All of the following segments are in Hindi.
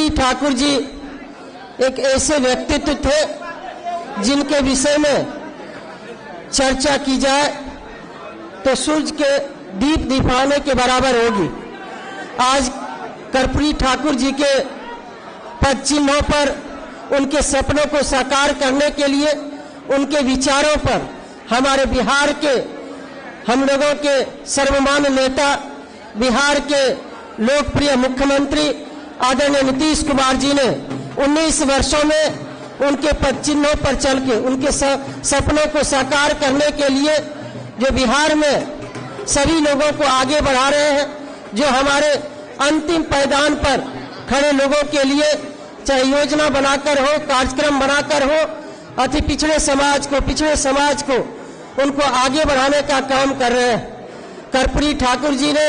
कर्पूरी ठाकुर जी एक ऐसे व्यक्तित्व थे जिनके विषय में चर्चा की जाए तो सूरज के दीप दिखाने के बराबर होगी। आज कर्पूरी ठाकुर जी के पद चिन्हों पर उनके सपनों को साकार करने के लिए, उनके विचारों पर हमारे बिहार के हम लोगों के सर्वमान्य नेता, बिहार के लोकप्रिय मुख्यमंत्री आदरणीय नीतीश कुमार जी ने 19 वर्षों में उनके पद चिन्हों पर चल के उनके सपनों को साकार करने के लिए जो बिहार में सभी लोगों को आगे बढ़ा रहे हैं, जो हमारे अंतिम पायदान पर खड़े लोगों के लिए चाहे योजना बनाकर हो, कार्यक्रम बनाकर हो, अति पिछड़े समाज को उनको आगे बढ़ाने का काम कर रहे हैं। कर्पूरी ठाकुर जी ने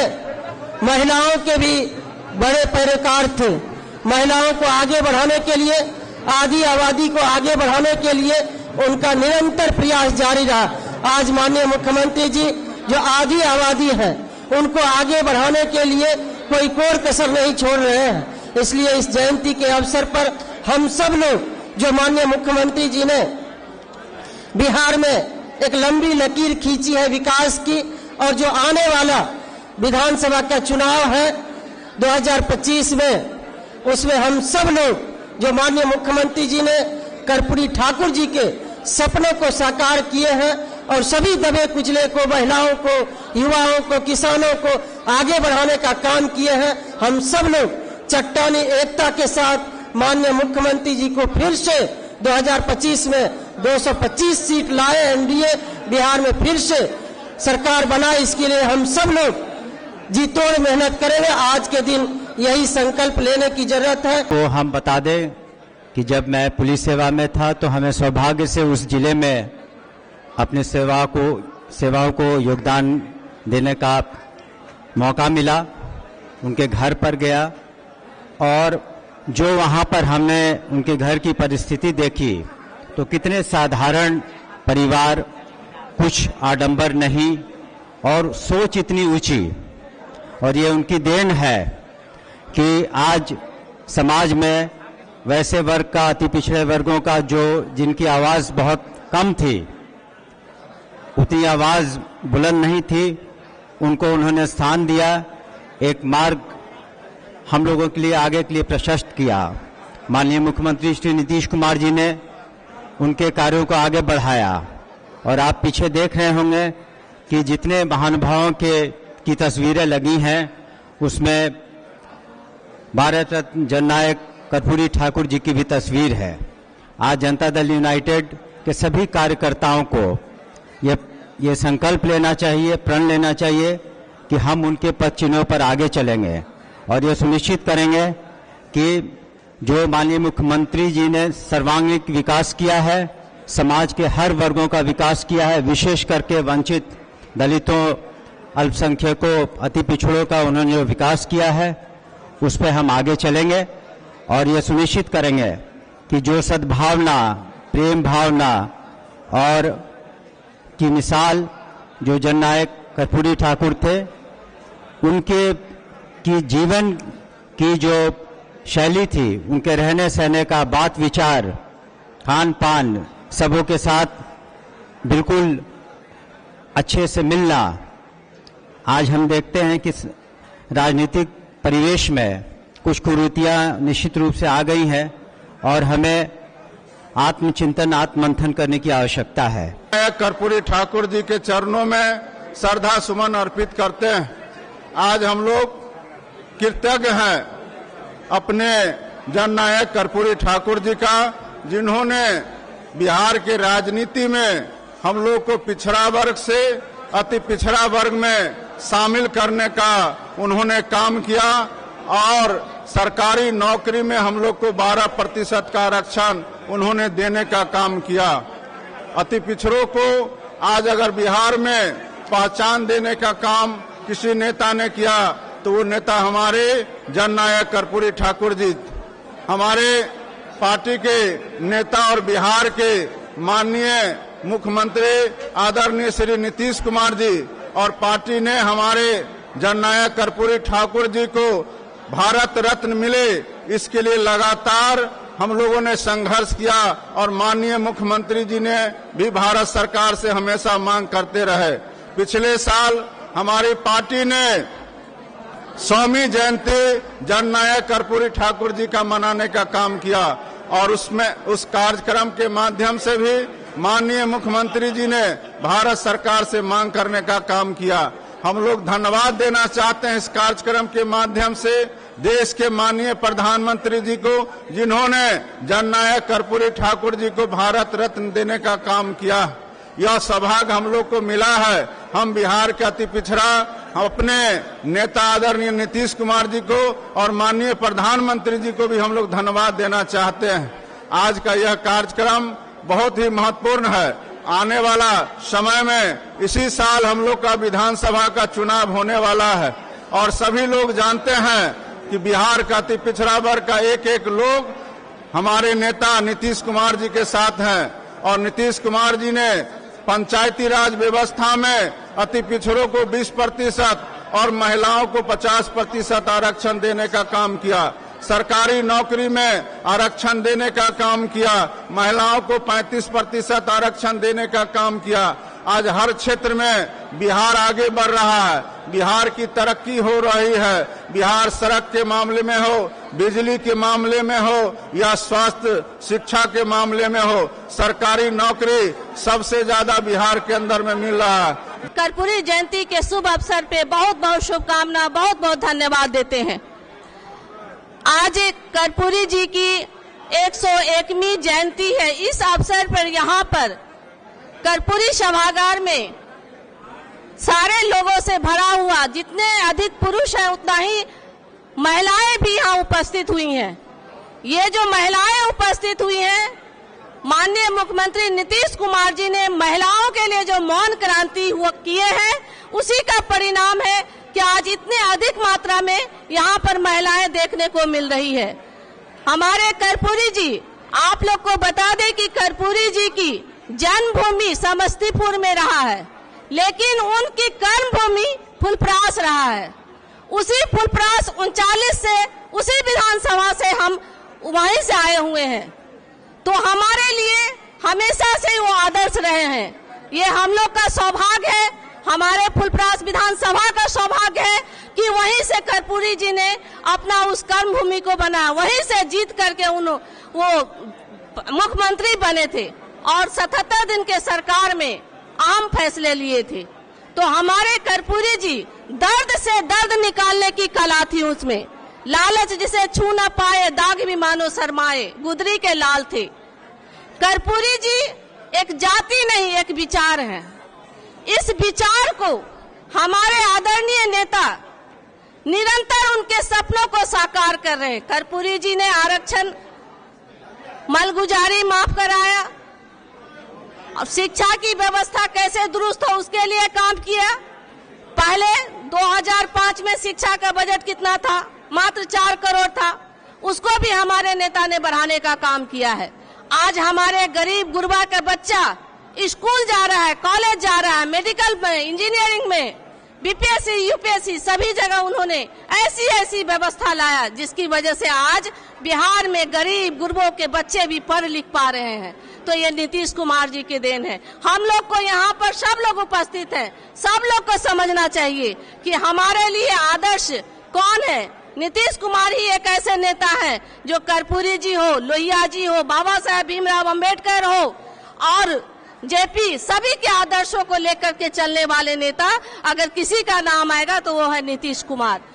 महिलाओं के भी बड़े पैरोकार थे। महिलाओं को आगे बढ़ाने के लिए, आदि आबादी को आगे बढ़ाने के लिए उनका निरंतर प्रयास जारी रहा। आज माननीय मुख्यमंत्री जी जो आदि आबादी है उनको आगे बढ़ाने के लिए कोई कोर कसर नहीं छोड़ रहे हैं। इसलिए इस जयंती के अवसर पर हम सब लोग, जो माननीय मुख्यमंत्री जी ने बिहार में एक लंबी लकीर खींची है विकास की, और जो आने वाला विधानसभा का चुनाव है 2025 में, उसमें हम सब लोग जो माननीय मुख्यमंत्री जी ने कर्पूरी ठाकुर जी के सपनों को साकार किए हैं और सभी दबे कुचले को, महिलाओं को, युवाओं को, किसानों को आगे बढ़ाने का काम किए हैं, हम सब लोग चट्टानी एकता के साथ माननीय मुख्यमंत्री जी को फिर से 2025 में 225 सीट लाए, एनडीए बिहार में फिर से सरकार बनाए, इसके लिए हम सब लोग जी तोड़ मेहनत करेंगे। आज के दिन यही संकल्प लेने की जरूरत है। तो हम बता दें कि जब मैं पुलिस सेवा में था तो हमें सौभाग्य से उस जिले में अपने सेवाओं को योगदान देने का मौका मिला। उनके घर पर गया और जो वहाँ पर हमने उनके घर की परिस्थिति देखी तो कितने साधारण परिवार, कुछ आडंबर नहीं और सोच इतनी ऊंची। और ये उनकी देन है कि आज समाज में वैसे वर्ग का, अति पिछड़े वर्गों का जिनकी आवाज़ बहुत कम थी, उतनी आवाज़ बुलंद नहीं थी, उनको उन्होंने स्थान दिया, एक मार्ग हम लोगों के लिए आगे के लिए प्रशस्त किया। माननीय मुख्यमंत्री श्री नीतीश कुमार जी ने उनके कार्यों को आगे बढ़ाया। और आप पीछे देख रहे होंगे कि जितने महानुभावों की तस्वीरें लगी हैं उसमें भारत रत्न जननायक कर्पूरी ठाकुर जी की भी तस्वीर है। आज जनता दल यूनाइटेड के सभी कार्यकर्ताओं को ये संकल्प लेना चाहिए, प्रण लेना चाहिए कि हम उनके पद चिन्हों पर आगे चलेंगे और ये सुनिश्चित करेंगे कि जो माननीय मुख्यमंत्री जी ने सर्वांगीण विकास किया है, समाज के हर वर्गों का विकास किया है, विशेष करके वंचित, दलितों, अल्पसंख्यकों, अति पिछड़ों का उन्होंने जो विकास किया है उस पर हम आगे चलेंगे और ये सुनिश्चित करेंगे कि जो सद्भावना, प्रेम भावना और की मिसाल जो जननायक कर्पूरी ठाकुर थे, उनके की जीवन की जो शैली थी, उनके रहने सहने का बात विचार, खान पान, सबों के साथ बिल्कुल अच्छे से मिलना। आज हम देखते हैं कि राजनीतिक परिवेश में कुछ कुरीतियां निश्चित रूप से आ गई हैं और हमें आत्मचिंतन, आत्ममंथन करने की आवश्यकता है। कर्पूरी ठाकुर जी के चरणों में श्रद्धा सुमन अर्पित करते हैं। आज हम लोग कृतज्ञ हैं अपने जननायक कर्पूरी ठाकुर जी का, जिन्होंने बिहार के राजनीति में हम लोग को पिछड़ा वर्ग से अति पिछड़ा वर्ग में शामिल करने का उन्होंने काम किया और सरकारी नौकरी में हम लोग को 12% का आरक्षण उन्होंने देने का काम किया। अति पिछड़ों को आज अगर बिहार में पहचान देने का काम किसी नेता ने किया तो वो नेता हमारे जननायक कर्पूरी ठाकुर जी, हमारे पार्टी के नेता और बिहार के माननीय मुख्यमंत्री आदरणीय श्री नीतीश कुमार जी और पार्टी ने हमारे जननायक कर्पूरी ठाकुर जी को भारत रत्न मिले इसके लिए लगातार हम लोगों ने संघर्ष किया और माननीय मुख्यमंत्री जी ने भी भारत सरकार से हमेशा मांग करते रहे। पिछले साल हमारी पार्टी ने 100वीं जयंती जननायक कर्पूरी ठाकुर जी का मनाने का काम किया और उसमें उस कार्यक्रम के माध्यम से भी माननीय मुख्यमंत्री जी ने भारत सरकार से मांग करने का काम किया। हम लोग धन्यवाद देना चाहते हैं इस कार्यक्रम के माध्यम से देश के माननीय प्रधानमंत्री जी को, जिन्होंने जननायक कर्पूरी ठाकुर जी को भारत रत्न देने का काम किया। यह सौभाग्य हम लोग को मिला है। हम बिहार के अति पिछड़ा अपने नेता आदरणीय नीतीश कुमार जी को और माननीय प्रधानमंत्री जी को भी हम लोग धन्यवाद देना चाहते हैं। आज का यह कार्यक्रम बहुत ही महत्वपूर्ण है। आने वाला समय में इसी साल हम लोग का विधानसभा का चुनाव होने वाला है और सभी लोग जानते हैं कि बिहार का अति पिछड़ा वर्ग का एक एक लोग हमारे नेता नीतीश कुमार जी के साथ हैं और नीतीश कुमार जी ने पंचायती राज व्यवस्था में अति पिछड़ों को 20% और महिलाओं को 50% आरक्षण देने का काम किया। सरकारी नौकरी में आरक्षण देने का काम किया। महिलाओं को 35% आरक्षण देने का काम किया। आज हर क्षेत्र में बिहार आगे बढ़ रहा है। बिहार की तरक्की हो रही है। बिहार सड़क के मामले में हो, बिजली के मामले में हो या स्वास्थ्य शिक्षा के मामले में हो, सरकारी नौकरी सबसे ज्यादा बिहार के अंदर में मिल रहा है। कर्पूरी जयंती के शुभ अवसर पे बहुत बहुत शुभकामना, बहुत बहुत धन्यवाद देते हैं। आज कर्पूरी जी की 101वीं जयंती है। इस अवसर पर यहाँ पर कर्पूरी सभागार में सारे लोगों से भरा हुआ, जितने अधिक पुरुष हैं उतना ही महिलाएं भी यहाँ उपस्थित हुई हैं। ये जो महिलाएं उपस्थित हुई हैं, माननीय मुख्यमंत्री नीतीश कुमार जी ने महिलाओं के लिए जो मौन क्रांति किए हैं, उसी का परिणाम है कि आज इतने अधिक मात्रा में यहाँ पर महिलाएं देखने को मिल रही है। हमारे कर्पूरी जी, आप लोग को बता दें कि कर्पूरी जी की जन्मभूमि समस्तीपुर में रहा है, लेकिन उनकी कर्मभूमि फुलपरास रहा है। उसी फुलपरास 39 से, उसी विधानसभा से हम वहीं से आए हुए हैं, तो हमारे लिए हमेशा से वो आदर्श रहे हैं। ये हम लोग का सौभाग्य है, हमारे फुलपरास विधानसभा का सौभाग्य है कि वहीं से कर्पूरी जी ने अपना उस कर्मभूमि को बनाया, वहीं से जीत करके वो मुख्यमंत्री बने थे और 77 दिन के सरकार में अहम फैसले लिए थे। तो हमारे कर्पूरी जी दर्द से दर्द निकालने की कला थी उसमें। लालच जिसे छू न पाए, दाग भी मानो शर्माए, गुदरी के लाल थे। कर्पूरी जी एक जाति नहीं, एक विचार है। इस विचार को हमारे आदरणीय नेता निरंतर उनके सपनों को साकार कर रहे हैं। कर्पूरी जी ने आरक्षण मलगुजारी माफ कराया, अब शिक्षा की व्यवस्था कैसे दुरुस्त हो उसके लिए काम किया। पहले 2005 में शिक्षा का बजट कितना था? मात्र 4 करोड़ था। उसको भी हमारे नेता ने बढ़ाने का काम किया है। आज हमारे गरीब गुरबा का बच्चा स्कूल जा रहा है, कॉलेज जा रहा है, मेडिकल में, इंजीनियरिंग में, बीपीएससी, यूपीएससी सभी जगह उन्होंने ऐसी व्यवस्था लाया जिसकी वजह से आज बिहार में गरीब गुरबों के बच्चे भी पढ़ लिख पा रहे हैं। तो ये नीतीश कुमार जी की देन है। हम लोग को यहाँ पर सब लोग उपस्थित हैं, सब लोग को समझना चाहिए कि हमारे लिए आदर्श कौन है। नीतीश कुमार ही एक ऐसे नेता है जो कर्पूरी जी हो, लोहिया जी हो, बाबा साहेब भीमराव अंबेडकर हो और जेपी, सभी के आदर्शों को लेकर के चलने वाले नेता अगर किसी का नाम आएगा तो वो है नीतीश कुमार।